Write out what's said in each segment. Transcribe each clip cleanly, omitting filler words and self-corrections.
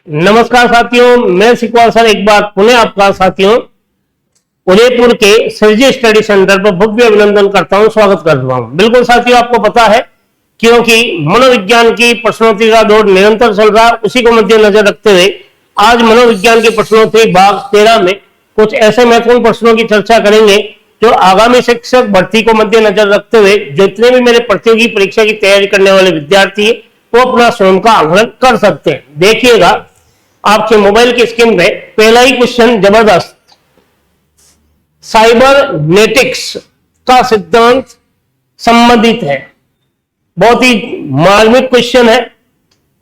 नमस्कार साथियों, मैं सिकवाल सर एक बार पुनः आपका साथियों उदयपुर के सरजी स्टडी सेंटर पर भव्य अभिनंदन करता हूं, स्वागत करता हूं। बिल्कुल साथियों, आपको पता है क्योंकि मनोविज्ञान की प्रश्नोत्तरी का दौर निरंतर चल रहा है, उसी को मद्देनजर रखते हुए आज मनोविज्ञान की प्रश्नोत्तरी भाग 13 में कुछ ऐसे महत्वपूर्ण प्रश्नों की चर्चा करेंगे जो आगामी शिक्षक भर्ती को मद्देनजर रखते हुए जितने भी मेरे प्रतियोगी परीक्षा की तैयारी करने वाले विद्यार्थी है वो अपना स्वयं का आकलन कर सकते हैं। देखिएगा आपके मोबाइल की स्क्रीन पे पहला ही क्वेश्चन जबरदस्त, साइबरनेटिक्स का सिद्धांत संबंधित है। बहुत ही मार्मिक क्वेश्चन है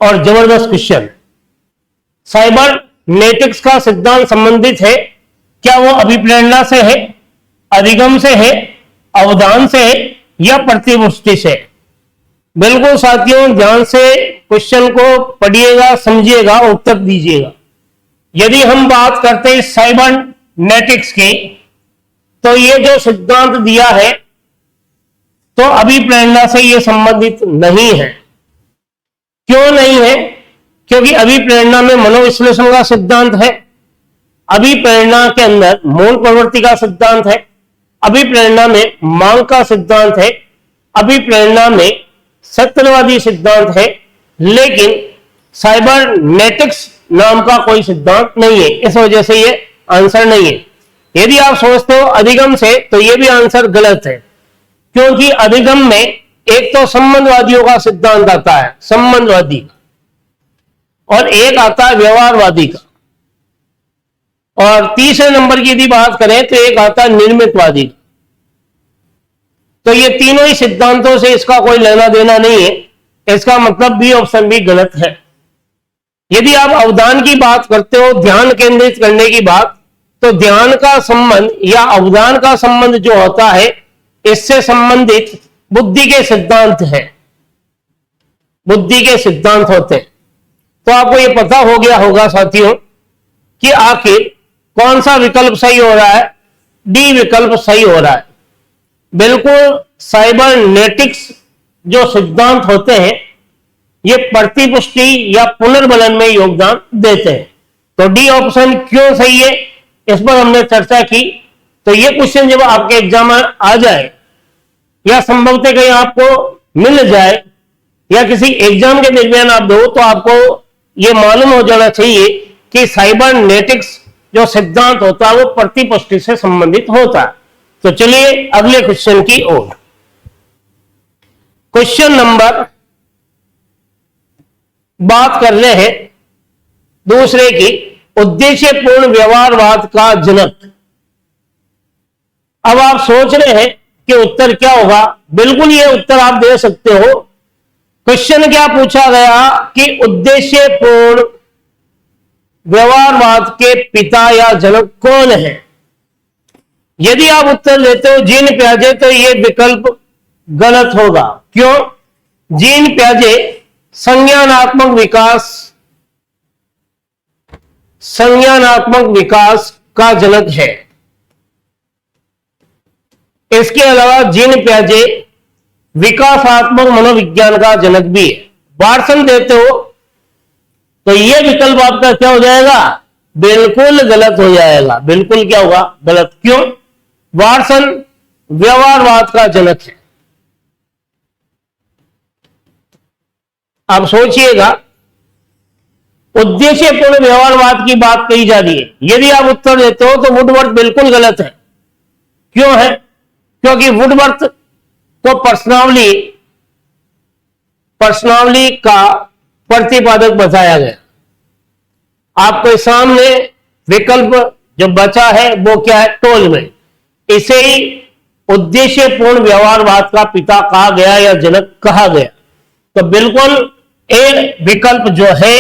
और जबरदस्त क्वेश्चन। साइबरनेटिक्स का सिद्धांत संबंधित है, क्या वो अभिप्रेरणा से है, अधिगम से है, अवधान से है या प्रतिपुष्टि से? बिल्कुल साथियों, ध्यान से क्वेश्चन को पढ़िएगा, समझिएगा और उत्तर दीजिएगा। यदि हम बात करते हैं साइबरनेटिक्स की, तो ये जो सिद्धांत दिया है तो अभिप्रेरणा से ये संबंधित नहीं है। क्यों नहीं है? क्योंकि अभिप्रेरणा में मनोविश्लेषण का सिद्धांत है, अभिप्रेरणा के अंदर मौन प्रवृत्ति का सिद्धांत है, अभिप्रेरणा में मांग का सिद्धांत है, अभिप्रेरणा में सत्यवादी सिद्धांत है, लेकिन साइबरनेटिक्स नाम का कोई सिद्धांत नहीं है। इस वजह से ये आंसर नहीं है। यदि आप सोचते हो अधिगम से, तो ये भी आंसर गलत है, क्योंकि अधिगम में एक तो संबंधवादियों का सिद्धांत आता है, संबंधवादी का, और एक आता है व्यवहारवादी का, और तीसरे नंबर की यदि बात करें तो एक आता है निर्मितवादी का। तो ये तीनों ही सिद्धांतों से इसका कोई लेना देना नहीं है। इसका मतलब बी ऑप्शन भी गलत है। यदि आप अवधान की बात करते हो, ध्यान केंद्रित करने की बात, तो ध्यान का संबंध या अवधान का संबंध जो होता है इससे संबंधित बुद्धि के सिद्धांत है, बुद्धि के सिद्धांत होते हैं। तो आपको यह पता हो गया होगा साथियों कि आखिर कौन सा विकल्प सही हो रहा है। डी विकल्प सही हो रहा है। बिल्कुल साइबरनेटिक्स जो सिद्धांत होते हैं ये प्रतिपुष्टि या पुनर्बलन में योगदान देते हैं। तो डी ऑप्शन क्यों सही है, इस पर हमने चर्चा की। तो ये क्वेश्चन जब आपके एग्जाम में आ जाए या संभवतः कहीं आपको मिल जाए या किसी एग्जाम के दरमियान आप दो, तो आपको ये मालूम हो जाना चाहिए कि साइबरनेटिक्स जो सिद्धांत होता है वो प्रतिपुष्टि से संबंधित होता है। तो चलिए अगले क्वेश्चन की ओर। क्वेश्चन नंबर बात कर रहे हैं दूसरे की, उद्देश्यपूर्ण व्यवहारवाद का जनक। अब आप सोच रहे हैं कि उत्तर क्या होगा। बिल्कुल ये उत्तर आप दे सकते हो। क्वेश्चन क्या पूछा गया कि उद्देश्यपूर्ण व्यवहारवाद के पिता या जनक कौन है। यदि आप उत्तर देते हो जीन प्याजे, तो यह विकल्प गलत होगा। क्यों? जीन प्याजे संज्ञानात्मक विकास का जनक है। इसके अलावा जीन प्याजे विकासात्मक मनोविज्ञान का जनक भी है। वाटसन देते हो तो यह विकल्प आपका क्या हो जाएगा? बिल्कुल गलत हो जाएगा। बिल्कुल क्या होगा? गलत। क्यों? वाटसन व्यवहारवाद का जनक है। आप सोचिएगा, उद्देश्यपूर्ण व्यवहारवाद की बात कही जा रही है। यदि आप उत्तर देते हो तो वुडवर्थ बिल्कुल गलत है। क्यों है? क्योंकि वुडवर्थ को पर्सनावली का प्रतिपादक बताया गया। आपके सामने विकल्प जो बचा है वो क्या है? टोलमैन। इसे ही उद्देश्यपूर्ण व्यवहारवाद का पिता कहा गया या जनक कहा गया। तो बिल्कुल ए विकल्प जो है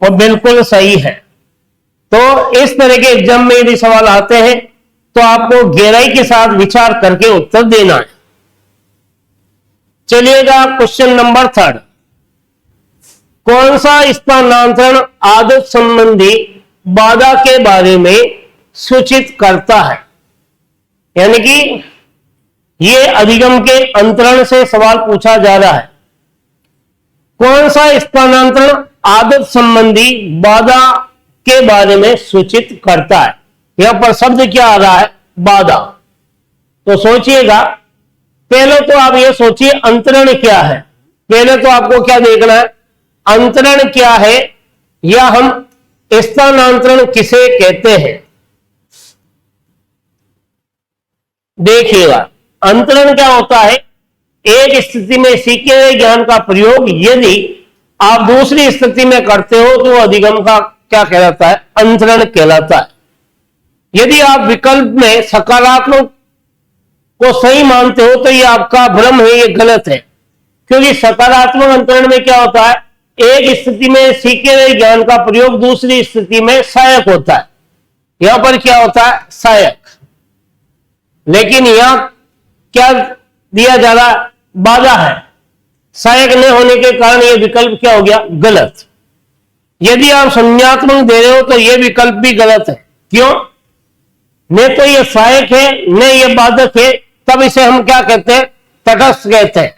वो बिल्कुल सही है। तो इस तरह के एग्जाम में यदि सवाल आते हैं तो आपको गहराई के साथ विचार करके उत्तर देना है। चलिएगा क्वेश्चन नंबर 3। कौन सा स्थानांतरण आदत संबंधी बाधा के बारे में सूचित करता है? यानी कि यह अधिगम के अंतरण से सवाल पूछा जा रहा है। कौन सा स्थानांतरण आदत संबंधी बाधा के बारे में सूचित करता है। यहां पर शब्द क्या आ रहा है? बाधा। तो सोचिएगा, पहले तो आप ये सोचिए अंतरण क्या है। पहले तो आपको क्या देखना है? अंतरण क्या है, या हम स्थानांतरण किसे कहते हैं। देखिएगा, अंतरण क्या होता है? एक स्थिति में सीखे गए ज्ञान का प्रयोग यदि आप दूसरी स्थिति में करते हो तो अधिगम का क्या कहलाता है? अंतरण कहलाता है। यदि आप विकल्प में सकारात्मक को सही मानते हो तो ये आपका भ्रम है, ये गलत है। क्योंकि सकारात्मक अंतरण में क्या होता है? एक स्थिति में सीखे गए ज्ञान का प्रयोग दूसरी स्थिति में सहायक होता है। यहां पर क्या होता है? सहायक। लेकिन यहां क्या दिया जा रहा? बाधा है। सहायक न होने के कारण यह विकल्प क्या हो गया? गलत। यदि आप संज्ञात्मक दे रहे हो तो यह विकल्प भी गलत है। क्यों? न तो यह सहायक है न यह बाधक है, तब इसे हम क्या कहते हैं? तटस्थ कहते हैं।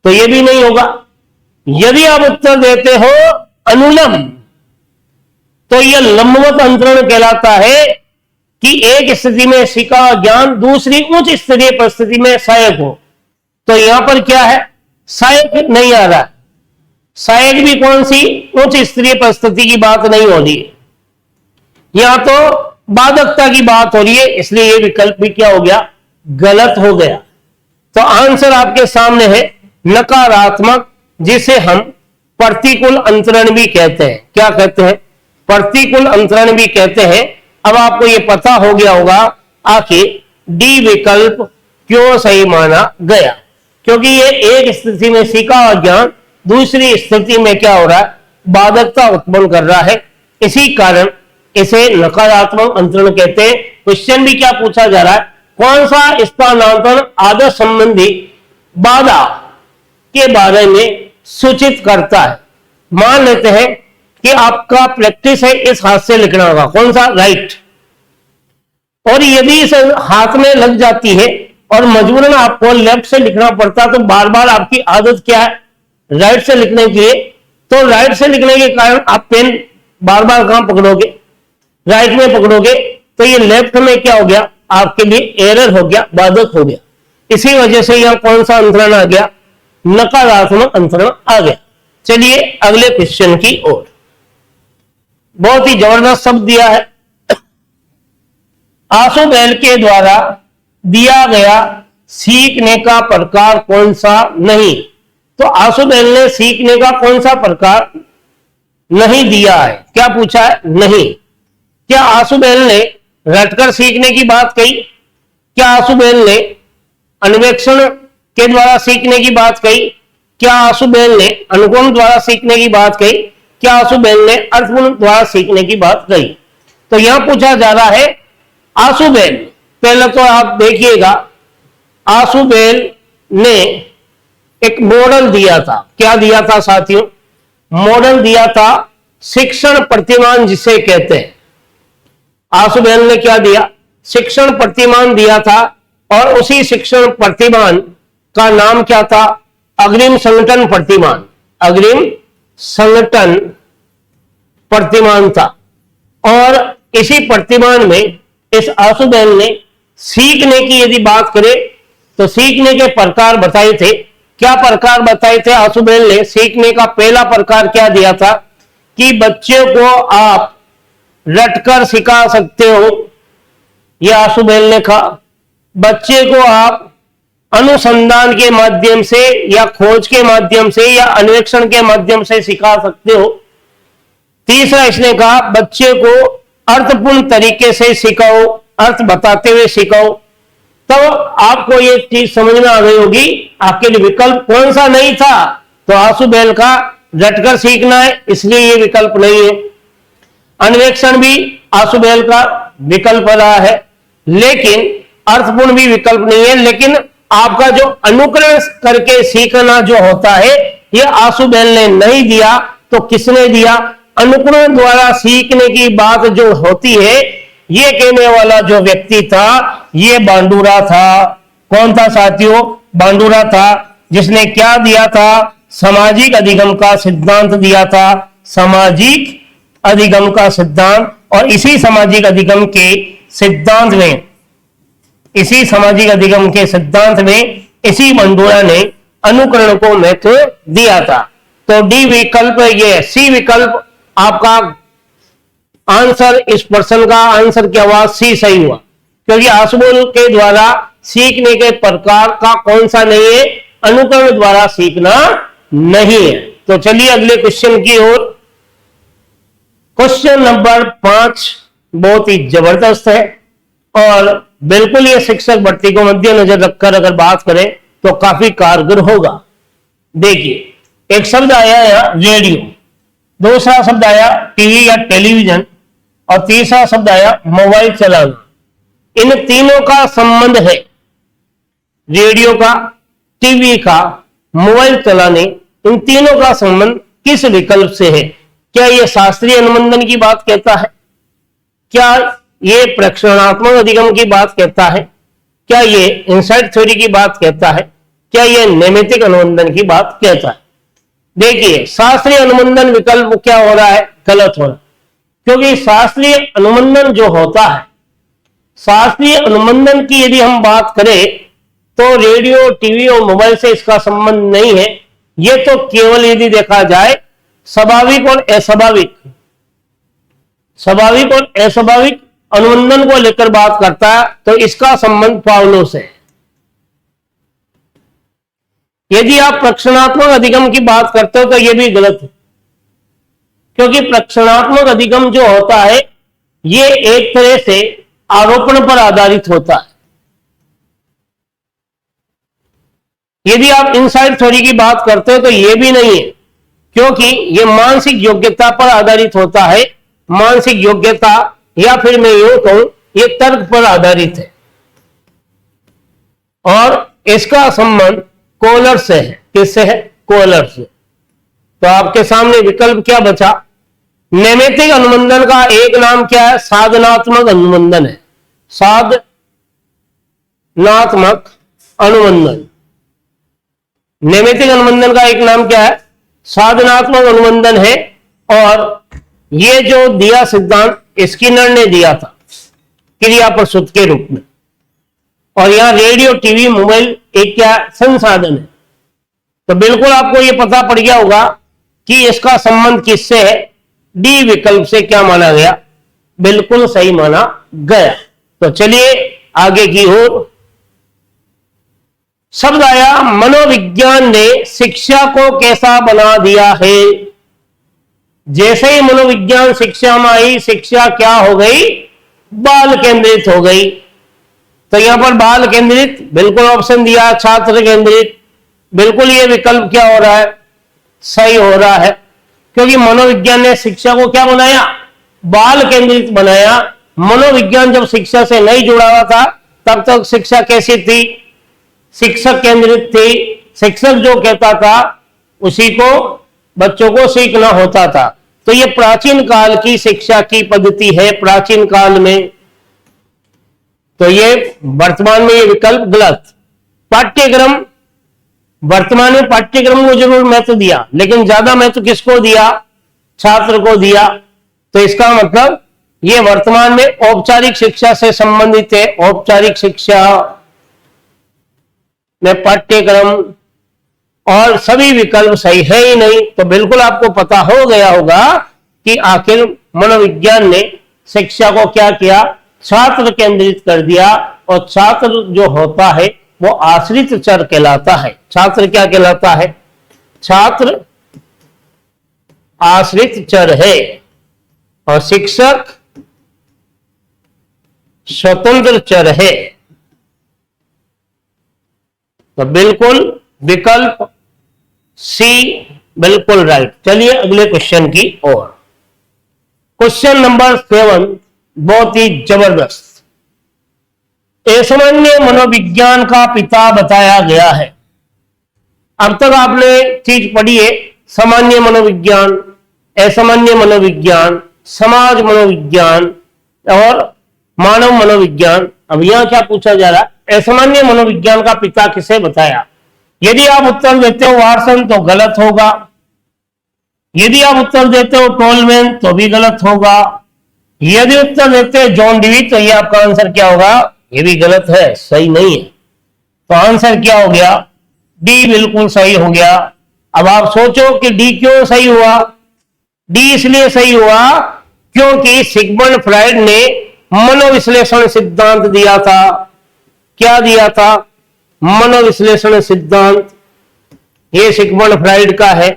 तो यह भी नहीं होगा। यदि आप उत्तर देते हो अनुलम, तो यह लंबवत अंतरण कहलाता है कि एक स्थिति में सीखा ज्ञान दूसरी उच्च स्तरीय परिस्थिति में सहायक हो। तो यहां पर क्या है? सहायक नहीं आ रहा। सहायक भी कौन सी? उच्च स्तरीय परिस्थिति की बात नहीं हो रही है, यहां तो बाधकता की बात हो रही है। इसलिए यह विकल्प भी क्या हो गया? गलत हो गया। तो आंसर आपके सामने है नकारात्मक, जिसे हम प्रतिकूल अंतरण भी कहते हैं। क्या कहते हैं? प्रतिकूल अंतरण भी कहते हैं। अब आपको यह पता हो गया होगा आखिर डी विकल्प क्यों सही माना गया। क्योंकि यह एक स्थिति में सीखा हुआ ज्ञान दूसरी स्थिति में क्या हो रहा है? बाधकता उत्पन्न कर रहा है। इसी कारण इसे नकारात्मक अंतरण कहते हैं। क्वेश्चन भी क्या पूछा जा रहा है? कौन सा स्थानांतरण आदत संबंधी बाधा के बारे में सूचित करता है। मान लेते हैं कि आपका प्रैक्टिस है इस हाथ से लिखना होगा। कौन सा? राइट। और यदि इस हाथ में लग जाती है और मजबूरन आपको लेफ्ट से लिखना पड़ता, तो बार बार आपकी आदत क्या है? राइट से लिखने की है। तो राइट से लिखने के कारण आप पेन बार बार कहां पकड़ोगे? राइट में पकड़ोगे। तो ये लेफ्ट में क्या हो गया? आपके लिए एरर हो गया, बाधक हो गया। इसी वजह से यहां कौन सा अंतरण आ गया? नकारात्मक अंतरण आ गया। चलिए अगले क्वेश्चन की ओर। बहुत ही जबरदस्त शब्द दिया है। आशुबेल के द्वारा दिया गया सीखने का प्रकार कौन सा नहीं। तो आशुबेल ने सीखने का कौन सा प्रकार नहीं दिया है? क्या पूछा है? नहीं। क्या आशुबेल ने रटकर सीखने की बात कही? क्या आशुबेल ने अन्वेषण के द्वारा सीखने की बात कही? क्या आशुबेल ने अनुगम द्वारा सीखने की बात कही? क्या आशुबेल ने अर्थपूर्ण द्वारा सीखने की बात कही? तो यहां पूछा जा रहा है आशुबेल। पहले तो आप देखिएगा, आशुबेल ने एक मॉडल दिया था। क्या दिया था साथियों? मॉडल दिया था शिक्षण प्रतिमान जिसे कहते हैं। आशुबेल ने क्या दिया? शिक्षण प्रतिमान दिया था। और उसी शिक्षण प्रतिमान का नाम क्या था? अग्रिम संगठन प्रतिमान। अग्रिम संगठन प्रतिमान था। और इसी प्रतिमान में इस आशुबेल ने सीखने की यदि बात करें तो सीखने के प्रकार बताए थे। क्या प्रकार बताए थे आशुबेल ने? सीखने का पहला प्रकार क्या दिया था कि बच्चे को आप रटकर सिखा सकते हो। यह आशुबेल ने कहा। बच्चे को आप अनुसंधान के माध्यम से या खोज के माध्यम से या अन्वेषण के माध्यम से सिखा सकते हो। तीसरा इसने कहा बच्चे को अर्थपूर्ण तरीके से सिखाओ, अर्थ बताते हुए सिखाओ। तब आपको ये चीज समझ में आ गई होगी आपके लिए विकल्प कौन सा नहीं था। तो आशुबेल का रटकर सीखना है, इसलिए ये विकल्प नहीं है। अन्वेषण भी आशुबेल का विकल्प रहा है, लेकिन अर्थपूर्ण भी विकल्प नहीं है। लेकिन आपका जो अनुकरण करके सीखना जो होता है ये आशुबेल ने नहीं दिया। तो किसने दिया? अनुकरण द्वारा सीखने की बात जो होती है ये कहने वाला जो व्यक्ति था ये बांडुरा था। कौन था साथियों? बांडुरा था, जिसने क्या दिया था? सामाजिक अधिगम का सिद्धांत दिया था, सामाजिक अधिगम का सिद्धांत। और इसी सामाजिक अधिगम के सिद्धांत में, इसी सामाजिक अधिगम के सिद्धांत में इसी बंडोरा ने अनुकरण को महत्व दिया था। तो डी विकल्प, ये सी विकल्प आपका आंसर, इस प्रश्न का आंसर क्या हुआ? सी सही हुआ, क्योंकि आशुबोल के द्वारा सीखने के प्रकार का कौन सा नहीं है? अनुकरण द्वारा सीखना नहीं है। तो चलिए अगले क्वेश्चन की ओर। क्वेश्चन नंबर 5 बहुत ही जबरदस्त है और बिल्कुल ये शिक्षक भर्ती को मद्देनजर रखकर अगर बात करें तो काफी कारगर होगा। देखिए, एक शब्द आया यहाँ रेडियो, दूसरा शब्द आया टीवी या टेलीविजन और तीसरा शब्द आया मोबाइल चलाना। इन तीनों का संबंध है, रेडियो का, टीवी का, मोबाइल चलाने, इन तीनों का संबंध किस विकल्प से है? क्या यह शास्त्रीय अनुबंधन की बात कहता है? क्या ये प्रक्षेपणात्मक अधिगम की बात कहता है? क्या ये इनसाइट थ्योरी की बात कहता है? क्या ये नैमित्तिक अनुबंधन की बात कहता है? देखिए, शास्त्रीय अनुबंधन विकल्प क्या हो रहा है? गलत हो रहा है, क्योंकि शास्त्रीय अनुबंधन जो होता है, शास्त्रीय अनुबंधन की यदि हम बात करें तो रेडियो, टीवी और मोबाइल से इसका संबंध नहीं है। यह तो केवल यदि देखा जाए स्वाभाविक और अस्वाभाविक, स्वाभाविक और अस्वाभाविक अनुबंधन को लेकर बात करता है, तो इसका संबंध पावलोव से है। यदि आप प्रक्षेपणात्मक अधिगम की बात करते हो तो यह भी गलत है, क्योंकि प्रक्षेपणात्मक अधिगम जो होता है ये एक तरह से आरोपण पर आधारित होता है। यदि आप इनसाइट थ्योरी की बात करते हो तो यह भी नहीं है, क्योंकि यह मानसिक योग्यता पर आधारित होता है। मानसिक योग्यता, या फिर मैं यूं कहूं, यह तर्क पर आधारित है और इसका संबंध कोहलर से है। किससे है? कोहलर से। तो आपके सामने विकल्प क्या बचा? नैमित्तिक अनुबंधन का एक नाम क्या है? साधनात्मक अनुबंधन है। साधनात्मक अनुबंधन, नैमित्तिक अनुबंधन का एक नाम क्या है? साधनात्मक अनुबंधन है। और ये जो दिया सिद्धांत स्किनर ने दिया था क्रिया प्रसूत के रूप में, और यहां रेडियो, टीवी, मोबाइल एक क्या संसाधन है। तो बिल्कुल आपको यह पता पड़ गया होगा कि इसका संबंध किससे है। डी विकल्प से क्या माना गया? बिल्कुल सही माना गया। तो चलिए आगे की ओर। शब्द आया मनोविज्ञान ने शिक्षा को कैसा बना दिया है। जैसे ही मनोविज्ञान शिक्षा में आई, शिक्षा क्या हो गई? बाल केंद्रित हो गई। तो यहां पर बाल केंद्रित बिल्कुल ऑप्शन दिया, छात्र केंद्रित बिल्कुल ये विकल्प क्या हो रहा है? सही हो रहा है, क्योंकि मनोविज्ञान ने शिक्षा को क्या बनाया? बाल केंद्रित बनाया। मनोविज्ञान जब शिक्षा से नहीं जुड़ा हुआ था तब तक शिक्षा कैसी थी? शिक्षक केंद्रित थी। शिक्षक जो कहता था उसी को बच्चों को सीखना होता था। तो ये प्राचीन काल की शिक्षा की पद्धति है, प्राचीन काल में। तो ये वर्तमान में ये विकल्प गलत। पाठ्यक्रम, वर्तमान में पाठ्यक्रम को जरूर महत्व दिया, लेकिन ज्यादा महत्व किसको दिया? छात्र को दिया। तो इसका मतलब ये वर्तमान में औपचारिक शिक्षा से संबंधित है। औपचारिक शिक्षा में पाठ्यक्रम और सभी विकल्प सही है ही नहीं। तो बिल्कुल आपको पता हो गया होगा कि आखिर मनोविज्ञान ने शिक्षा को क्या किया? छात्र केंद्रित कर दिया। और छात्र जो होता है वो आश्रित चर कहलाता है। छात्र क्या कहलाता है? छात्र आश्रित चर है और शिक्षक स्वतंत्र चर है। तो बिल्कुल विकल्प सी बिल्कुल राइट। चलिए अगले क्वेश्चन की ओर। क्वेश्चन नंबर 7 बहुत ही जबरदस्त। असामान्य मनोविज्ञान का पिता बताया गया है। अब तक आपने चीज पढ़ी है, सामान्य मनोविज्ञान, असामान्य मनोविज्ञान, समाज मनोविज्ञान और मानव मनोविज्ञान। अब यहां क्या पूछा जा रहा है? असामान्य मनोविज्ञान का पिता किसे बताया? यदि आप उत्तर देते हो वाटसन तो गलत होगा, यदि आप उत्तर देते हो टोलमैन तो भी गलत होगा, यदि उत्तर देते हो जॉन डीवी तो ये आपका आंसर क्या होगा, ये भी गलत है, सही नहीं है। तो आंसर क्या हो गया, डी बिल्कुल सही हो गया। अब आप सोचो कि डी क्यों सही हुआ। डी इसलिए सही हुआ क्योंकि सिगमंड फ्राइड ने मनोविश्लेषण सिद्धांत दिया था। क्या दिया था, मनोविश्लेषण सिद्धांत, ये सिगमंड फ्राइड का है।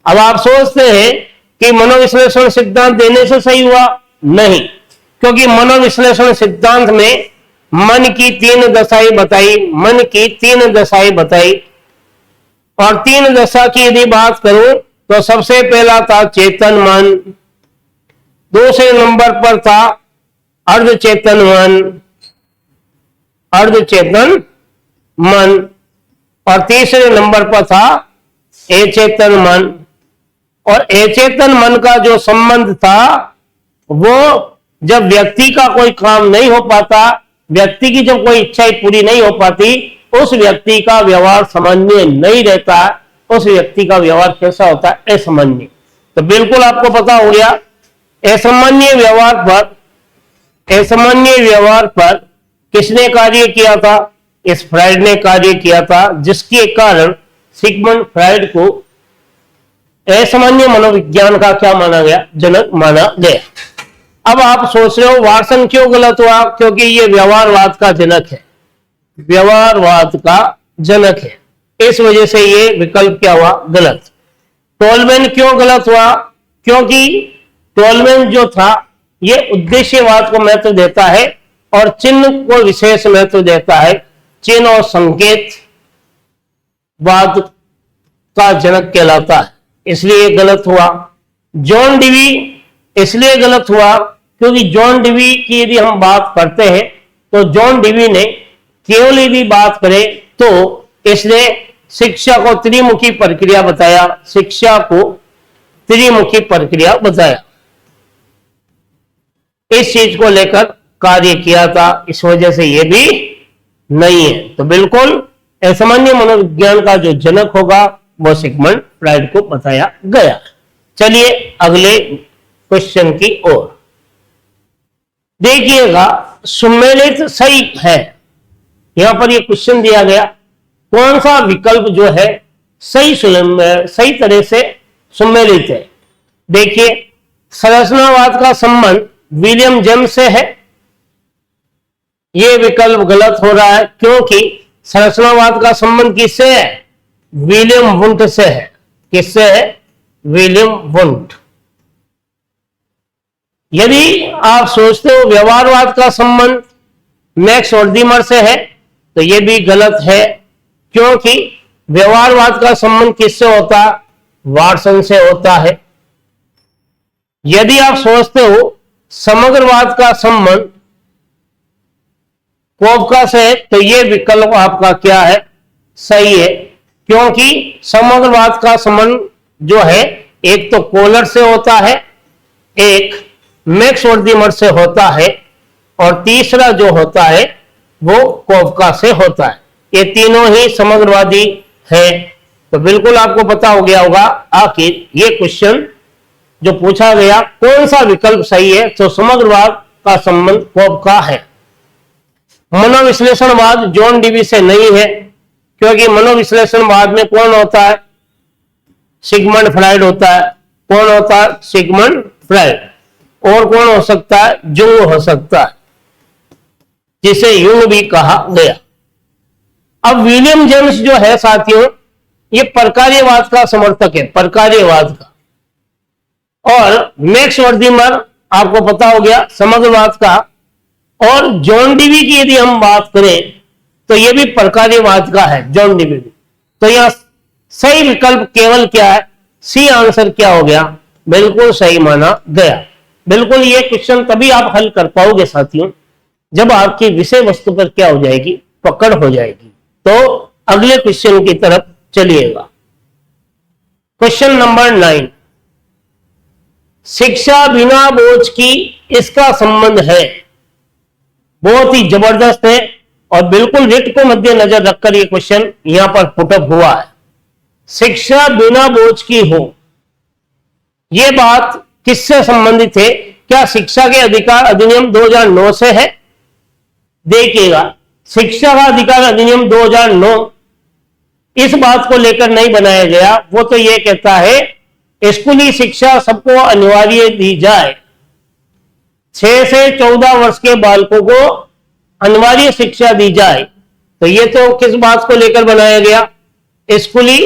अब आप सोचते हैं कि मनोविश्लेषण सिद्धांत देने से सही हुआ, नहीं, क्योंकि मनोविश्लेषण सिद्धांत में मन की 3 दशाएं बताई, मन की 3 दशाएं बताई। और 3 दशा की यदि बात करूं तो सबसे पहला था चेतन मन, दूसरे नंबर पर था अर्धचेतन मन, अर्धचेतन मन, और तीसरे नंबर पर था अचेतन मन। और अचेतन मन का जो संबंध था वो जब व्यक्ति का कोई काम नहीं हो पाता, व्यक्ति की जब कोई इच्छा पूरी नहीं हो पाती, उस व्यक्ति का व्यवहार सामान्य नहीं रहता, उस व्यक्ति का व्यवहार कैसा होता है, असामान्य। तो बिल्कुल आपको पता हो गया, असामान्य व्यवहार पर किसने कार्य किया था, इस फ्राइड ने कार्य किया था, जिसके कारण सिगमंड फ्राइड को असामान्य मनोविज्ञान का क्या माना गया, जनक माना गया। अब आप सोच रहे हो वाटसन क्यों गलत हुआ, क्योंकि ये व्यवहारवाद का जनक है, व्यवहारवाद का जनक है, इस वजह से ये विकल्प क्या हुआ, गलत। टोलमैन क्यों गलत हुआ, क्योंकि टोलमैन जो था ये उद्देश्यवाद को महत्व देता है और चिन्ह को विशेष महत्व देता है, चिन्ह और संकेत वाद का जनक कहलाता है, इसलिए गलत हुआ। जॉन डीवी इसलिए गलत हुआ क्योंकि जॉन डीवी की यदि हम बात करते हैं तो जॉन डीवी ने केवल यदि बात करें तो इसने शिक्षा को त्रिमुखी प्रक्रिया बताया, शिक्षा को त्रिमुखी प्रक्रिया बताया, इस चीज को लेकर कार्य किया था, इस वजह से यह भी नहीं है। तो बिल्कुल असामान्य मनोविज्ञान का जो जनक होगा वो सिगमंड फ्राइड को बताया गया। चलिए अगले क्वेश्चन की ओर देखिएगा, सुमेलित सही है, यहां पर ये क्वेश्चन दिया गया, कौन सा विकल्प जो है सही तरह से सुमेलित है। देखिए, संरचनावाद का संबंध विलियम जेम्स से है, यह विकल्प गलत हो रहा है क्योंकि संरचनावाद का संबंध किससे है, विलियम वुंट से है। किससे है, विलियम वुंट। यदि आप सोचते हो व्यवहारवाद का संबंध मैक्स वर्दीमर से है तो यह भी गलत है क्योंकि व्यवहारवाद का संबंध किससे होता है, वाटसन से होता है। यदि आप सोचते हो समग्रवाद का संबंध कोफका से है तो यह विकल्प आपका क्या है, सही है, क्योंकि समग्रवाद का संबंध जो है एक तो कोलर से होता है, एक मैक्स वर्दीमर से होता है और तीसरा जो होता है वो कोफका से होता है। ये तीनों ही समग्रवादी है। तो बिल्कुल आपको पता हो गया होगा आखिर ये क्वेश्चन जो पूछा गया कौन सा विकल्प सही है, तो समग्रवाद का संबंध कोफका है। मनोविश्लेषणवाद जॉन डीवी से नहीं है क्योंकि मनोविश्लेषणवाद में कौन होता है, सिगमंड फ्राइड होता है। कौन होता है, सिगमंड फ्राइड। और कौन हो सकता है, जुंग हो सकता है, जिसे युंग भी कहा गया। अब विलियम जेम्स जो है साथियों, ये प्रकार्यवाद का समर्थक है, प्रकार्यवाद का। और मैक्स वर्दीमर आपको पता हो गया समग्रवाद का। और जॉन डीवी की यदि हम बात करें तो यह भी प्रकार्यवाद का है, जॉन डीवी भी। तो यह सही विकल्प केवल क्या है, सी आंसर क्या हो गया, बिल्कुल सही माना गया। बिल्कुल ये क्वेश्चन तभी आप हल कर पाओगे साथियों जब आपकी विषय वस्तु पर क्या हो जाएगी, पकड़ हो जाएगी। तो अगले क्वेश्चन की तरफ चलिएगा। क्वेश्चन नंबर 9, शिक्षा बिना बोझ की इसका संबंध है। बहुत ही जबरदस्त है और बिल्कुल रिट को मद्देनजर रखकर यह क्वेश्चन यहां पर पुटअप हुआ है। शिक्षा बिना बोझ की हो, यह बात किससे संबंधित है? क्या शिक्षा के अधिकार अधिनियम 2009 से है? देखिएगा, शिक्षा का अधिकार अधिनियम 2009 इस बात को लेकर नहीं बनाया गया। वो तो यह कहता है स्कूली शिक्षा सबको अनिवार्य दी जाए। 6 से 14 वर्ष के बालकों को अनिवार्य शिक्षा दी जाए। तो यह तो किस बात को लेकर बनाया गया? स्कूली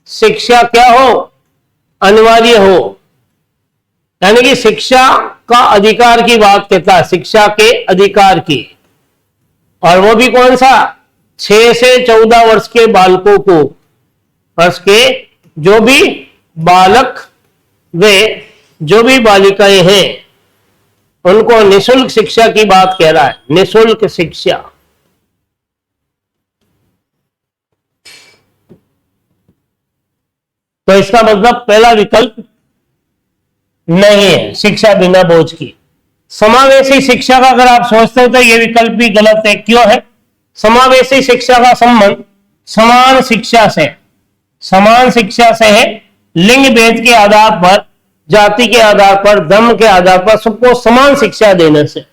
शिक्षा क्या हो? अनिवार्य हो, यानी कि शिक्षा का अधिकार की बात कहता है, शिक्षा के अधिकार की। और वो भी कौन सा? 6 से 14 वर्ष के बालकों को, वर्ष के जो भी बालक वे जो भी बालिकाएं हैं उनको निःशुल्क शिक्षा की बात कह रहा है, निःशुल्क शिक्षा। तो इसका मतलब पहला विकल्प नहीं है, शिक्षा बिना बोझ की। समावेशी शिक्षा का अगर आप सोचते हो तो यह विकल्प भी गलत है। क्यों है? समावेशी शिक्षा का संबंध समान शिक्षा से, समान शिक्षा से है। लिंग भेद के आधार पर, जाति के आधार पर, धर्म के आधार पर सबको समान शिक्षा देने से।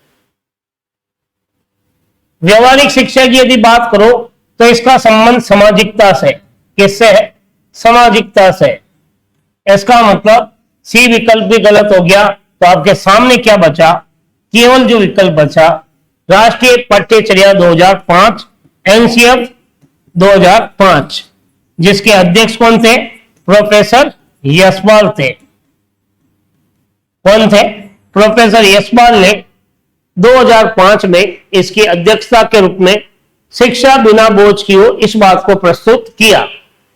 व्यवहारिक शिक्षा की यदि बात करो तो इसका संबंध सामाजिकता से। किससे है? सामाजिकता से। इसका मतलब सी विकल्प भी गलत हो गया। तो आपके सामने क्या बचा? केवल जो विकल्प बचा, राष्ट्रीय पाठ्यचर्या 2005, एनसीएफ 2005, जिसके अध्यक्ष कौन थे? प्रोफेसर यशपाल थे। कौन थे? प्रोफेसर यशपाल ने 2005 में इसकी अध्यक्षता के रूप में शिक्षा बिना बोझ की हो इस बात को प्रस्तुत किया।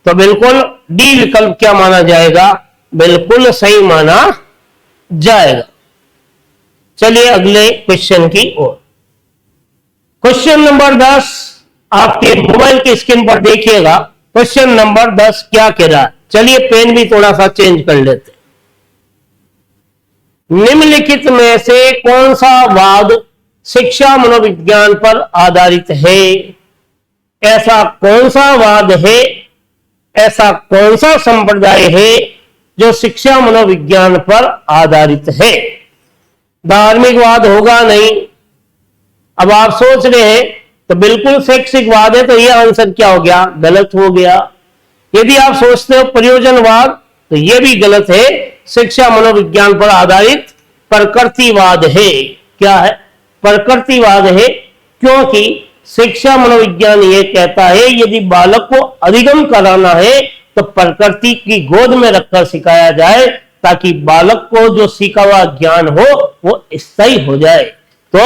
तो बिल्कुल डी विकल्प क्या माना जाएगा? बिल्कुल सही माना जाएगा। चलिए अगले क्वेश्चन की ओर। क्वेश्चन नंबर 10 आपके मोबाइल की स्क्रीन पर देखिएगा। क्वेश्चन नंबर 10 क्या कह रहा है? चलिए पेन भी थोड़ा सा चेंज कर लेते। निम्नलिखित में से कौन सा वाद शिक्षा मनोविज्ञान पर आधारित है? ऐसा कौन सा वाद है, ऐसा कौन सा संप्रदाय है जो शिक्षा मनोविज्ञान पर आधारित है? धार्मिकवाद होगा नहीं। अब आप सोच रहे हैं तो बिल्कुल शैक्षिकवाद है, तो यह आंसर क्या हो गया? गलत हो गया। यदि आप सोचते हो प्रयोजनवाद तो यह भी गलत है। शिक्षा मनोविज्ञान पर आधारित प्रकृतिवाद है। क्या है? प्रकृतिवाद है, क्योंकि शिक्षा मनोविज्ञान ये कहता है यदि बालक को अधिगम कराना है तो प्रकृति की गोद में रखकर सिखाया जाए, ताकि बालक को जो सीखा हुआ ज्ञान हो वो स्थायी हो जाए। तो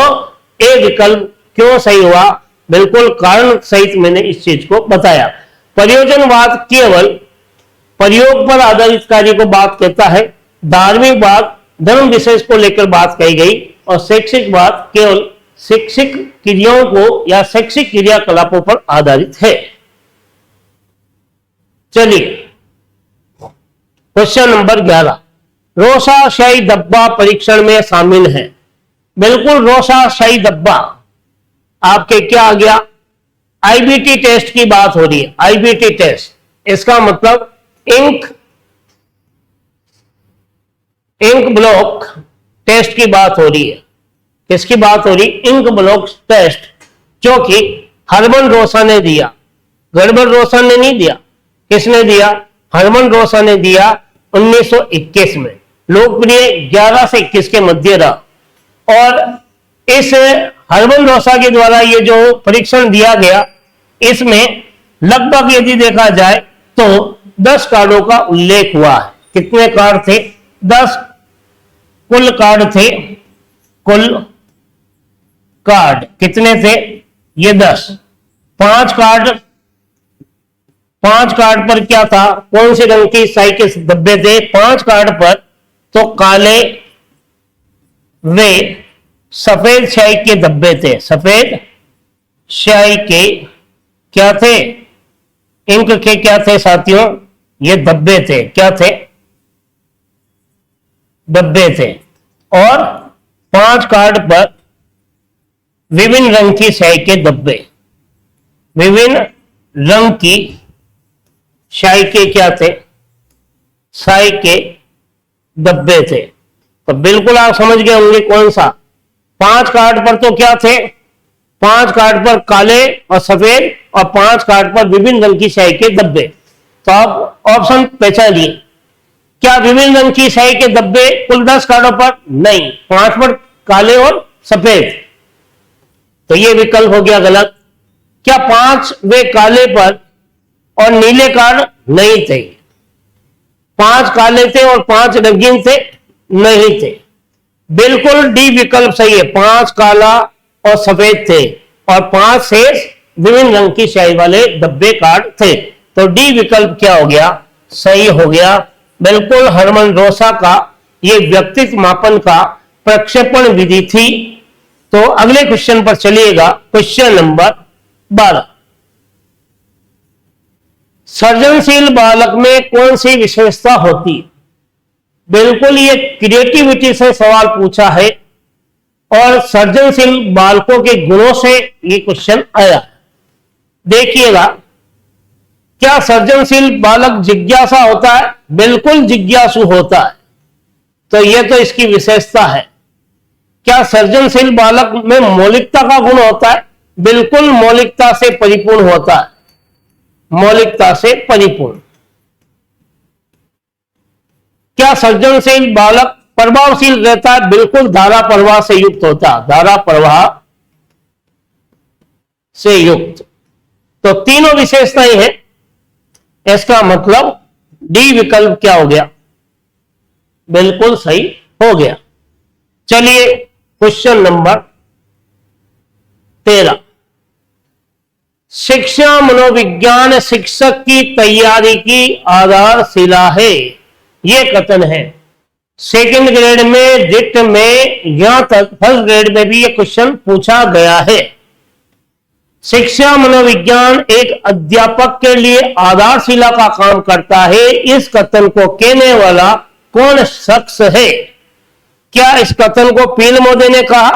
ए विकल्प क्यों सही हुआ? बिल्कुल कारण सहित मैंने इस चीज को बताया। प्रयोजनवाद केवल प्रयोग पर आधारित कार्य को बात कहता है। धार्मिकवाद धर्म विशेष को लेकर बात कही गई, और शैक्षिकवाद केवल शैक्षिक क्रियाओं को या शैक्षिक क्रियाकलापों पर आधारित है। चलिए क्वेश्चन नंबर 11, रोशाशाही डब्बा परीक्षण में शामिल है। बिल्कुल रोशाशाही डब्बा आपके क्या आ गया? आईबीटी टेस्ट की बात हो रही है। आईबीटी टेस्ट, इसका मतलब इंक ब्लॉक टेस्ट की बात हो रही है। किसकी बात हो रही? इंक ब्लॉक टेस्ट, जो कि हरमन रोशन ने दिया। गड़बड़ रोशन ने नहीं दिया। किसने दिया? हरमन रोशन ने दिया 1921 में। लोकप्रिय 11 से 21 के मध्य रहा। और इस हरमन रोशन के द्वारा ये जो परीक्षण दिया गया, इसमें लगभग यदि देखा जाए तो 10 कार्डों का उल्लेख हुआ है। कितने कार्ड थे? 10 कुल कार्ड थे। कुल कार्ड कितने थे? ये 10। 5 कार्ड पर क्या था? कौन से रंग की स्याही के डब्बे थे? 5 कार्ड पर तो काले वे सफेद स्याही के डब्बे थे। सफेद स्याही के क्या थे? इंक के क्या थे साथियों? ये डब्बे थे। क्या थे? डब्बे थे। और 5 कार्ड पर विभिन्न रंग की स्याही के डब्बे, विभिन्न रंग की स्याही के क्या थे, स्याही के डब्बे थे। तो बिल्कुल आप समझ गए होंगे कौन सा। 5 कार्ड पर तो क्या थे, 5 कार्ड पर काले और सफेद और 5 कार्ड पर विभिन्न रंग की स्याही के डब्बे। तो आप ऑप्शन पहचान लिए। क्या विभिन्न रंग की स्याही के डब्बे कुल 10 कार्डों पर? नहीं, 5 पर काले और सफेद, तो ये विकल्प हो गया गलत। क्या 5 वे काले पर और नीले कार्ड? नहीं थे। 5 काले थे और 5 रंगीन थे? नहीं थे। बिल्कुल डी विकल्प सही है, 5 काला और सफेद थे और 5 शेष विभिन्न रंग की स्याही वाले डब्बे कार्ड थे। तो डी विकल्प क्या हो गया, सही हो गया। बिल्कुल हरमन रोसा का ये व्यक्तित्व मापन का प्रक्षेपण विधि थी। तो अगले क्वेश्चन पर चलिएगा, क्वेश्चन नंबर 12। सृजनशील बालक में कौन सी विशेषता होती? बिल्कुल ये क्रिएटिविटी से सवाल पूछा है और सृजनशील बालकों के गुणों से ये क्वेश्चन आया। देखिएगा, क्या सृजनशील बालक जिज्ञासा होता है? बिल्कुल जिज्ञासु होता है, तो यह तो इसकी विशेषता है। क्या सृजनशील बालक में मौलिकता का गुण होता है? बिल्कुल मौलिकता से परिपूर्ण होता है, मौलिकता से परिपूर्ण। क्या सृजनशील बालक प्रभावशील रहता है? बिल्कुल धारा प्रवाह से युक्त होता है, धारा प्रवाह से युक्त। तो तीनों विशेषताएं हैं, इसका मतलब डी विकल्प क्या हो गया, बिल्कुल सही हो गया। चलिए क्वेश्चन नंबर 13। शिक्षा मनोविज्ञान शिक्षक की तैयारी की आधारशिला है, यह कथन है। सेकंड ग्रेड में, डिट में, यहां तक फर्स्ट ग्रेड में भी यह क्वेश्चन पूछा गया है। शिक्षा मनोविज्ञान एक अध्यापक के लिए आधारशिला का काम करता है, इस कथन को कहने वाला कौन शख्स है? क्या इस कथन को पील मोदी ने कहा?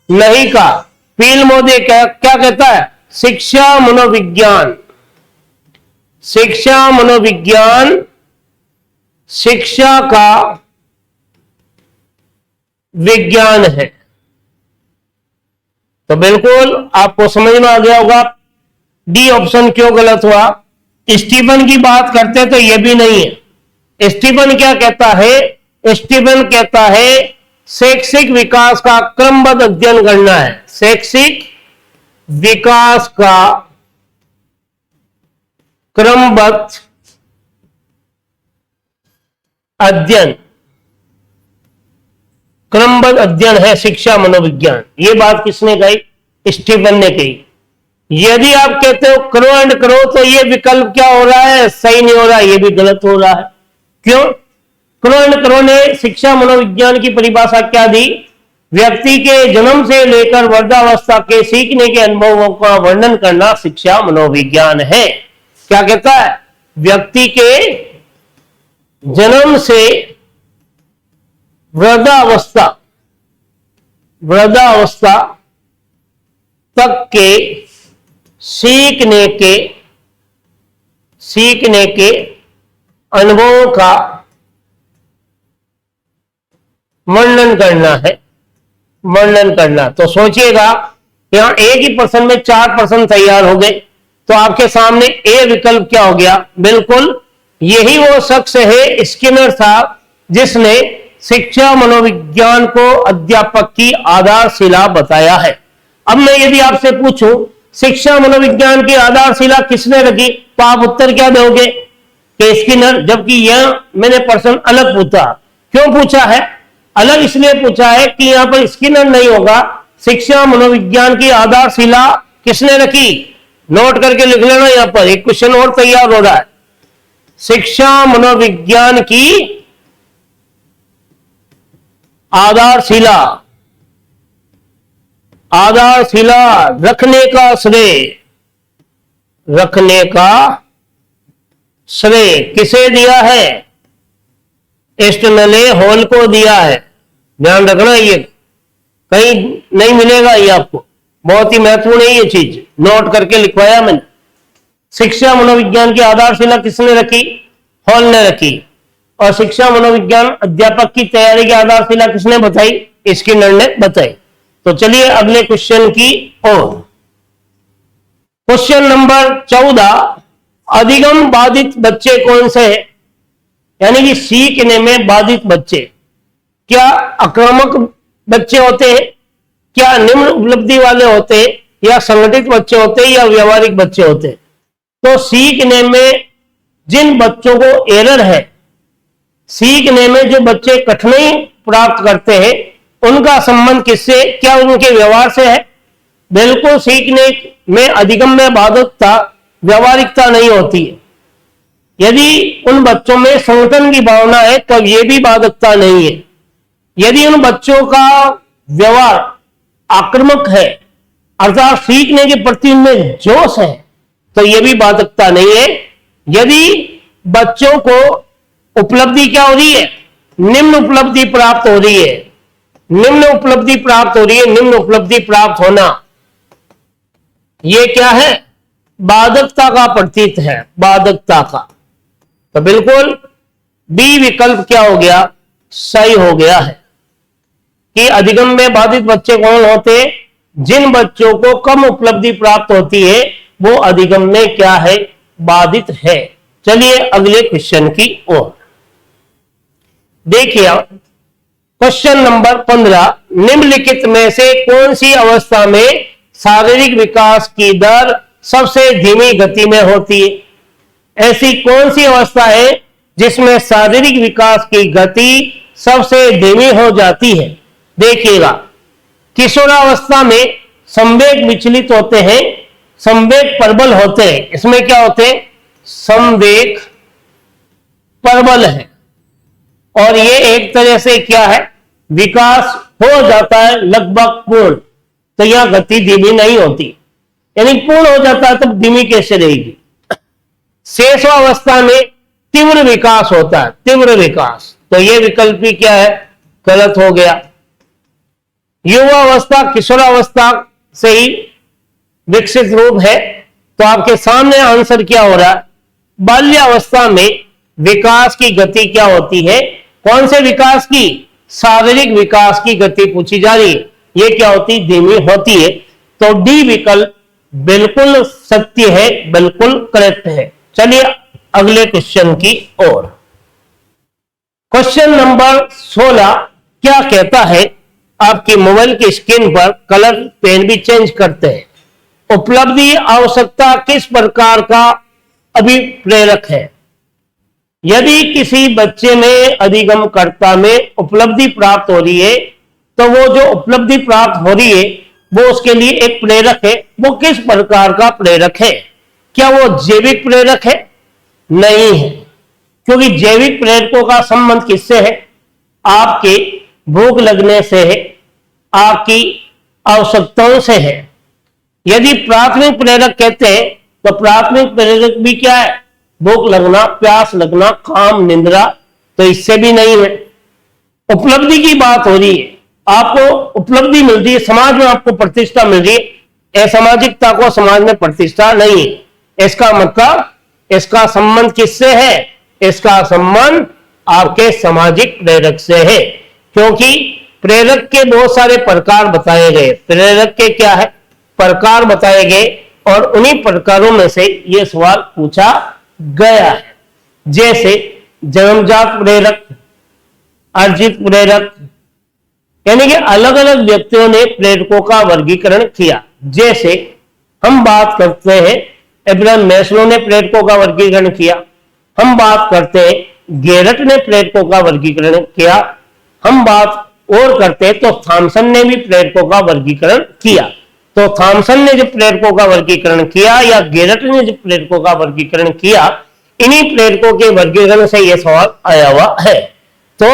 नहीं कहा। पील मोदी क्या कहता है? शिक्षा मनोविज्ञान, शिक्षा मनोविज्ञान शिक्षा का विज्ञान है। तो बिल्कुल आपको समझ में आ गया होगा डी ऑप्शन क्यों गलत हुआ। स्टीफन की बात करते तो यह भी नहीं है। स्टीफन क्या कहता है? स्टीफन कहता है शैक्षिक विकास का क्रमबद्ध अध्ययन करना है, शैक्षिक विकास का क्रमबद्ध अध्ययन, क्रमबद्ध अध्ययन है शिक्षा मनोविज्ञान। ये बात किसने कही? स्टीफन ने कही। यदि आप कहते हो करो एंड करो तो ये विकल्प क्या हो रहा है, सही नहीं हो रहा, ये भी गलत हो रहा है। क्यों? करो एंड करो ने शिक्षा मनोविज्ञान की परिभाषा क्या दी? व्यक्ति के जन्म से लेकर वृद्धावस्था के सीखने के अनुभवों का वर्णन करना शिक्षा मनोविज्ञान है। क्या कहता है? व्यक्ति के जन्म से वृद्धावस्था तक के सीखने के अनुभवों का वर्णन करना है, वर्णन करना। तो सोचिएगा यहां एक ही प्रश्न में 4 प्रश्न तैयार हो गए, तो आपके सामने ए विकल्प क्या हो गया? बिल्कुल यही वो शख्स है, स्किनर साहब, जिसने शिक्षा मनोविज्ञान को अध्यापक की आधारशिला बताया है। अब मैं यदि आपसे पूछूं शिक्षा मनोविज्ञान की आधारशिला किसने रखी, तो आप उत्तर क्या दोगे? कि स्किनर। जबकि यह मैंने प्रश्न अलग पूछा। क्यों पूछा है? अलग इसलिए पूछा है कि यहां पर स्किनर नहीं होगा। शिक्षा मनोविज्ञान की आधारशिला किसने रखी? नोट करके लिख लेना, यहां पर एक क्वेश्चन और तैयार हो रहा है। शिक्षा मनोविज्ञान की आधारशिला, आधारशिला रखने का श्रेय किसे दिया है? एस्टनले हॉल को दिया है। ध्यान रखना, ये कहीं नहीं मिलेगा ये आपको। बहुत ही महत्वपूर्ण है ये चीज, नोट करके लिखवाया मैंने। शिक्षा मनोविज्ञान की आधारशिला किसने रखी? हॉल ने रखी। और शिक्षा मनोविज्ञान अध्यापक की तैयारी की आधारशिला किसने बताई? स्किनर ने बताई। तो चलिए अगले क्वेश्चन की ओर। क्वेश्चन नंबर 14, अधिगम बाधित बच्चे कौन से हैं? यानी कि सीखने में बाधित बच्चे, क्या आक्रामक बच्चे होते हैं, क्या निम्न उपलब्धि वाले होते हैं, या संगठित बच्चे होते हैं, या व्यवहारिक बच्चे होते हैं? तो सीखने में जिन बच्चों को एरर है, सीखने में जो बच्चे कठिनाई प्राप्त करते हैं, उनका संबंध किससे, क्या उनके व्यवहार से है? बिल्कुल सीखने में अधिगम में बाधिकता, व्यवहारिकता नहीं होती है। यदि उन बच्चों में संगठन की भावना है तो यह भी बाधकता नहीं है। यदि उन बच्चों का व्यवहार आक्रामक है, अर्थात सीखने के प्रति उनमें जोश है, तो यह भी बाधकता नहीं है। यदि बच्चों को उपलब्धि क्या हो रही है? निम्न उपलब्धि प्राप्त हो रही है, निम्न उपलब्धि प्राप्त हो रही है, निम्न उपलब्धि प्राप्त होना, यह क्या है? बाधकता का प्रतीक है, बाधकता का। तो बिल्कुल बी विकल्प क्या हो गया? सही हो गया है कि अधिगम में बाधित बच्चे कौन होते हैं? जिन बच्चों को कम उपलब्धि प्राप्त होती है वो अधिगम में क्या है? बाधित है। चलिए अगले क्वेश्चन की ओर देखिए। क्वेश्चन नंबर 15, निम्नलिखित में से कौन सी अवस्था में शारीरिक विकास की दर सबसे धीमी गति में होती है? ऐसी कौन सी अवस्था है जिसमें शारीरिक विकास की गति सबसे धीमी हो जाती है? देखिएगा, किशोरावस्था में संवेग विचलित होते हैं, संवेग प्रबल होते हैं। इसमें क्या होते हैं? संवेग प्रबल है। और ये एक तरह से क्या है? विकास हो जाता है लगभग पूर्ण। तो यह गति धीमी नहीं होती, यानी पूर्ण हो जाता है, तब धीमी कैसे रहेगी? शेषावस्था में तीव्र विकास होता है, तीव्र विकास। तो यह विकल्प भी क्या है? गलत हो गया। युवावस्था किशोरावस्था से ही विकसित रूप है, तो आपके सामने आंसर क्या हो रहा है? बाल्यावस्था में विकास की गति क्या होती है? कौन से विकास की? शारीरिक विकास की गति पूछी जा रही है। यह क्या होती? धीमी होती है। तो डी विकल्प बिल्कुल सत्य है, बिल्कुल करेक्ट है। चलिए अगले क्वेश्चन की ओर। क्वेश्चन नंबर 16 क्या कहता है? आपकी मोबाइल की स्क्रीन पर कलर पेन भी चेंज करते हैं। उपलब्धि आवश्यकता किस प्रकार का अभिप्रेरक है? यदि किसी बच्चे में अधिगमकर्ता में उपलब्धि प्राप्त हो रही है, तो वो जो उपलब्धि प्राप्त हो रही है वो उसके लिए एक प्रेरक है। वो किस प्रकार का प्रेरक है? क्या वो जैविक प्रेरक है? नहीं है, क्योंकि जैविक प्रेरकों का संबंध किससे है? आपके भूख लगने से है, आपकी आवश्यकताओं से है। यदि प्राथमिक प्रेरक कहते हैं तो प्राथमिक प्रेरक भी क्या है? भूख लगना, प्यास लगना, काम, निंद्रा, तो इससे भी नहीं है। उपलब्धि की बात हो रही है, आपको उपलब्धि मिल रही है, समाज में आपको प्रतिष्ठा मिल रही है। असामाजिकता को समाज में प्रतिष्ठा नहीं है। इसका मतलब इसका संबंध किससे है? इसका संबंध आपके सामाजिक प्रेरक से है, क्योंकि प्रेरक के बहुत सारे प्रकार बताए गए। प्रेरक के क्या है? प्रकार बताए गए, और उन्हीं प्रकारों में से यह सवाल पूछा गया है। जैसे जन्मजात प्रेरक, अर्जित प्रेरक, यानी कि अलग अलग व्यक्तियों ने प्रेरकों का वर्गीकरण किया। जैसे हम बात करते हैं एब्राहम मैस्लो ने प्रेरकों का वर्गीकरण किया, हम बात करते हैं गेरट ने प्रेरकों का वर्गीकरण किया, हम बात और करते हैं तो थॉमसन ने भी प्रेरकों का वर्गीकरण किया। तो थॉमसन ने जो प्रेरकों का वर्गीकरण किया या गेरट ने जो प्रेरकों का वर्गीकरण किया, इन्हीं प्रेरकों के वर्गीकरण से यह सवाल आया हुआ है। तो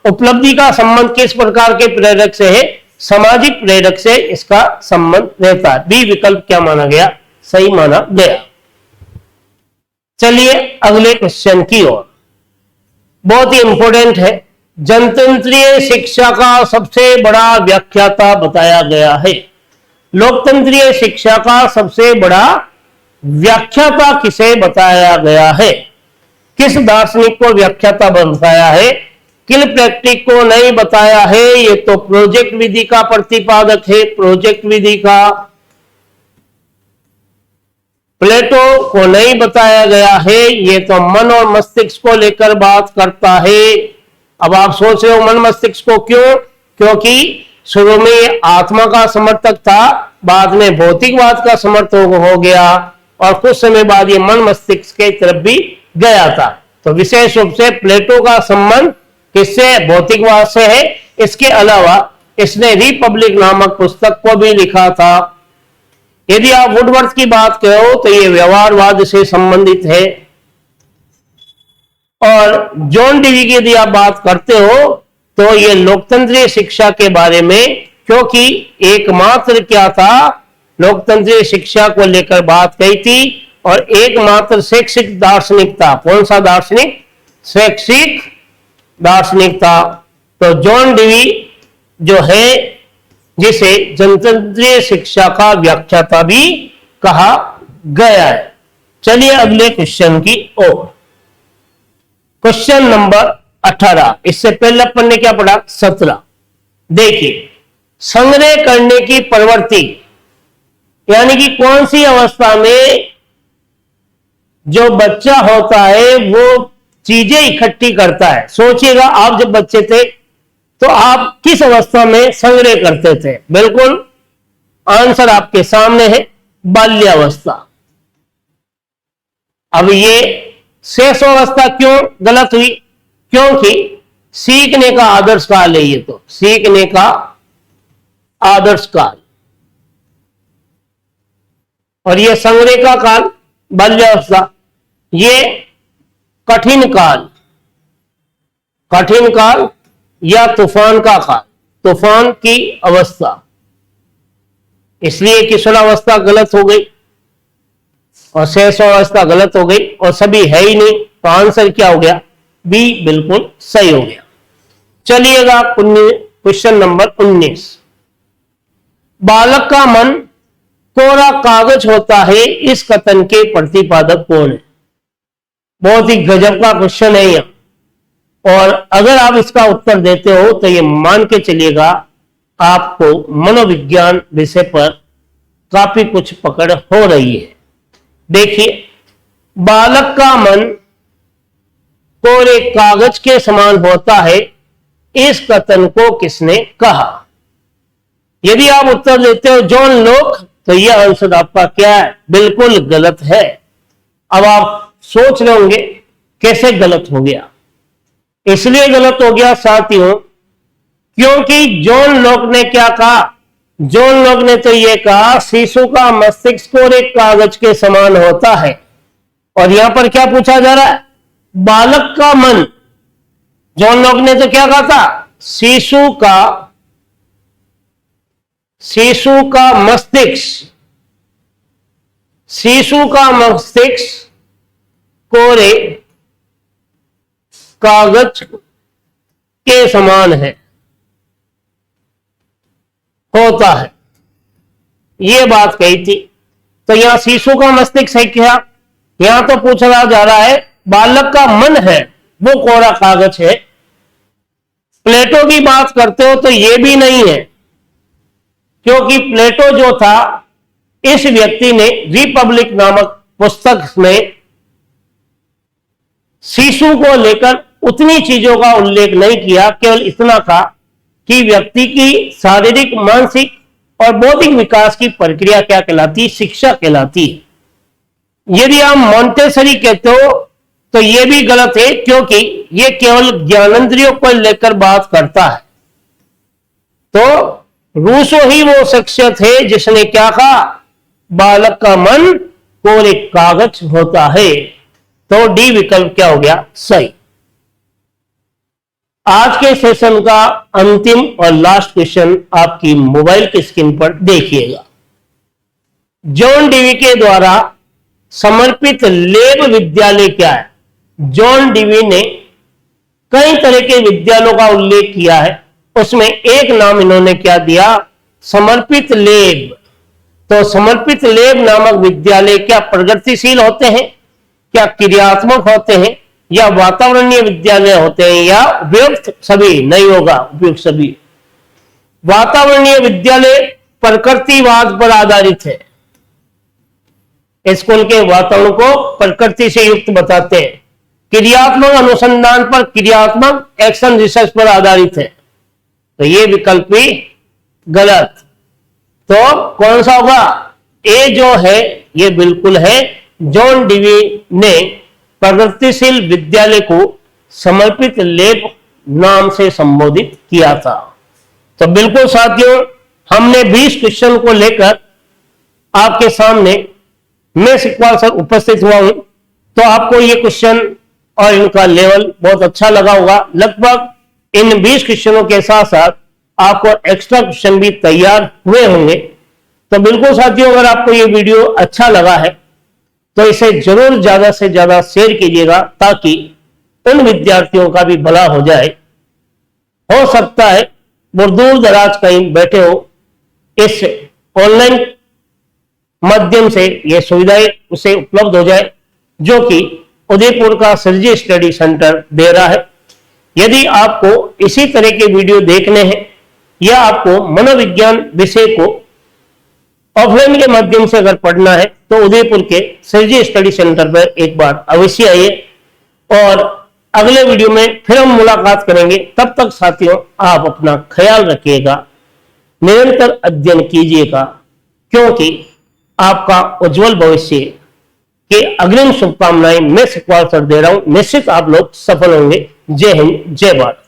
उपलब्धि का संबंध किस प्रकार के प्रेरक से है? सामाजिक प्रेरक से इसका संबंध रहता है। बी विकल्प क्या माना गया? सही माना गया। चलिए अगले क्वेश्चन की ओर। बहुत ही इंपॉर्टेंट है। जनतंत्रीय शिक्षा का सबसे बड़ा व्याख्याता बताया गया है। लोकतंत्रीय शिक्षा का सबसे बड़ा व्याख्याता किसे बताया गया है? किस दार्शनिक को व्याख्याता बताया है? किलप्रैक्टिक को नहीं बताया है, ये तो प्रोजेक्ट विधि का प्रतिपादक है, प्रोजेक्ट विधि का। प्लेटो को नहीं बताया गया है, ये तो मन और मस्तिष्क को लेकर बात करता है। अब आप सोच रहे हो मन मस्तिष्क को क्यों? क्योंकि शुरू में आत्मा का समर्थक था, बाद में भौतिकवाद का समर्थक हो गया और कुछ समय बाद ये मन मस्तिष्क के तरफ भी गया था। तो विशेष रूप से प्लेटो का संबंध किससे? भौतिकवाद से है। इसके अलावा इसने रिपब्लिक नामक पुस्तक को भी लिखा था। यदि आप वुडवर्थ की बात करो तो ये व्यवहारवाद से संबंधित है। और जॉन डीवी की यदि आप बात करते हो तो ये लोकतंत्रीय शिक्षा के बारे में, क्योंकि एकमात्र क्या था, लोकतंत्रीय शिक्षा को लेकर बात कही थी और एकमात्र शैक्षिक दार्शनिक था। कौन सा दार्शनिक? शैक्षिक दार्शनिक था। तो जॉन डीवी जो है, जिसे जनतंत्रीय शिक्षा का व्याख्याता भी कहा गया है। चलिए अगले क्वेश्चन की ओर। Question number 18। इससे पहले अपन ने क्या पढ़ा? 17। देखिए, संग्रह करने की प्रवृत्ति यानी कि कौन सी अवस्था में जो बच्चा होता है वो चीजें इकट्ठी करता है। सोचिएगा, आप जब बच्चे थे तो आप किस अवस्था में संग्रह करते थे? बिल्कुल आंसर आपके सामने है, बाल्यावस्था। अब ये शेष अवस्था क्यों गलत हुई? क्योंकि सीखने का आदर्श काल है, ये तो सीखने का आदर्श काल, और ये संग्रह का काल बाल्यावस्था, ये कठिन काल, कठिन काल या तूफान का काल, तूफान की अवस्था। इसलिए किशोरावस्था गलत हो गई और शैशवावस्था गलत हो गई और सभी है ही नहीं। तो आंसर क्या हो गया? बी बिल्कुल सही हो गया। चलिएगा क्वेश्चन नंबर 19। बालक का मन कोरा कागज होता है, इस कथन के प्रतिपादक कौन है? बहुत ही गजब का क्वेश्चन है यह, और अगर आप इसका उत्तर देते हो तो ये मान के चलिएगा आपको मनोविज्ञान विषय पर काफी कुछ पकड़ हो रही है। देखिए, बालक का मन कोरे कागज के समान होता है, इस कथन को किसने कहा? यदि आप उत्तर देते हो जॉन लॉक, तो यह आंसर आपका क्या है? बिल्कुल गलत है। अब आप सोच रहे होंगे कैसे गलत हो गया? इसलिए गलत हो गया साथियों, क्योंकि जॉन लॉक ने क्या कहा? जॉन लॉक ने तो यह कहा शिशु का मस्तिष्क कोरे कागज के समान होता है, और यहां पर क्या पूछा जा रहा है? बालक का मन। जॉन लॉक ने तो क्या कहा था? शिशु का मस्तिष्क, शिशु का मस्तिष्क कोरे कागज के समान है, होता है, यह बात कही थी। तो यहां शिशु का मस्तिष्क है क्या? यहां तो पूछा जा रहा है बालक का मन है वो कोरा कागज है। प्लेटो की बात करते हो तो यह भी नहीं है, क्योंकि प्लेटो जो था, इस व्यक्ति ने रिपब्लिक नामक पुस्तक में शिशु को लेकर उतनी चीजों का उल्लेख नहीं किया, केवल इतना था कि व्यक्ति की शारीरिक, मानसिक और बौद्धिक विकास की प्रक्रिया क्या कहलाती? शिक्षा कहलाती है। यदि आप मॉन्टेसरी कहते हो तो यह भी गलत है, क्योंकि यह केवल ज्ञानेंद्रियों को लेकर बात करता है। तो रूसो ही वो शख्सियत है जिसने क्या कहा? बालक का मन कोरे कागज होता है। तो डी विकल्प क्या हो गया? सही। आज के सेशन का अंतिम और लास्ट क्वेश्चन आपकी मोबाइल की स्क्रीन पर देखिएगा। जॉन डीवी के द्वारा समर्पित लेब विद्यालय क्या है? जॉन डीवी ने कई तरह के विद्यालयों का उल्लेख किया है, उसमें एक नाम इन्होंने क्या दिया? समर्पित लेब। तो समर्पित लेब नामक विद्यालय क्या प्रगतिशील होते हैं, क्या क्रियात्मक होते हैं, या वातावरणीय विद्यालय होते हैं, या उपयुक्त सभी? नहीं होगा उपयुक्त सभी। वातावरणीय विद्यालय प्रकृतिवाद पर आधारित है। स्कूल के वातावरण को प्रकृति से युक्त बताते हैं। क्रियात्मक अनुसंधान पर, क्रियात्मक एक्शन रिसर्च पर आधारित है। तो ये विकल्प भी गलत। तो कौन सा होगा? ए जो है ये बिल्कुल है। जॉन डीवी ने प्रगतिशील विद्यालय को समर्पित लेब नाम से संबोधित किया था। तो बिल्कुल साथियों, हमने 20 क्वेश्चन को लेकर आपके सामने मैं शिकपाल सर उपस्थित हुआ हूं। तो आपको ये क्वेश्चन और इनका लेवल बहुत अच्छा लगा होगा। लगभग इन 20 क्वेश्चनों के साथ साथ आपको एक्स्ट्रा क्वेश्चन भी तैयार हुए होंगे। तो बिल्कुल साथियों, अगर आपको ये वीडियो अच्छा लगा है तो इसे जरूर ज्यादा से ज्यादा शेयर कीजिएगा, ताकि उन विद्यार्थियों का भी भला हो जाए। हो सकता है वो दूर दराज कहीं बैठे हो, इस ऑनलाइन माध्यम से ये सुविधाएं उसे उपलब्ध हो जाए, जो कि उदयपुर का सरजी स्टडी सेंटर दे रहा है। यदि आपको इसी तरह के वीडियो देखने हैं, या आपको मनोविज्ञान विषय को ऑफलाइन के माध्यम से अगर पढ़ना है, तो उदयपुर के सरजी स्टडी सेंटर पर एक बार अवश्य आइए। और अगले वीडियो में फिर हम मुलाकात करेंगे। तब तक साथियों, आप अपना ख्याल रखिएगा, निरंतर अध्ययन कीजिएगा, क्योंकि आपका उज्जवल भविष्य के अग्रिम शुभकामनाएं मैं शिकपाल सर दे रहा हूं। निश्चित आप लोग सफल होंगे। जय हिंद, जय भारत।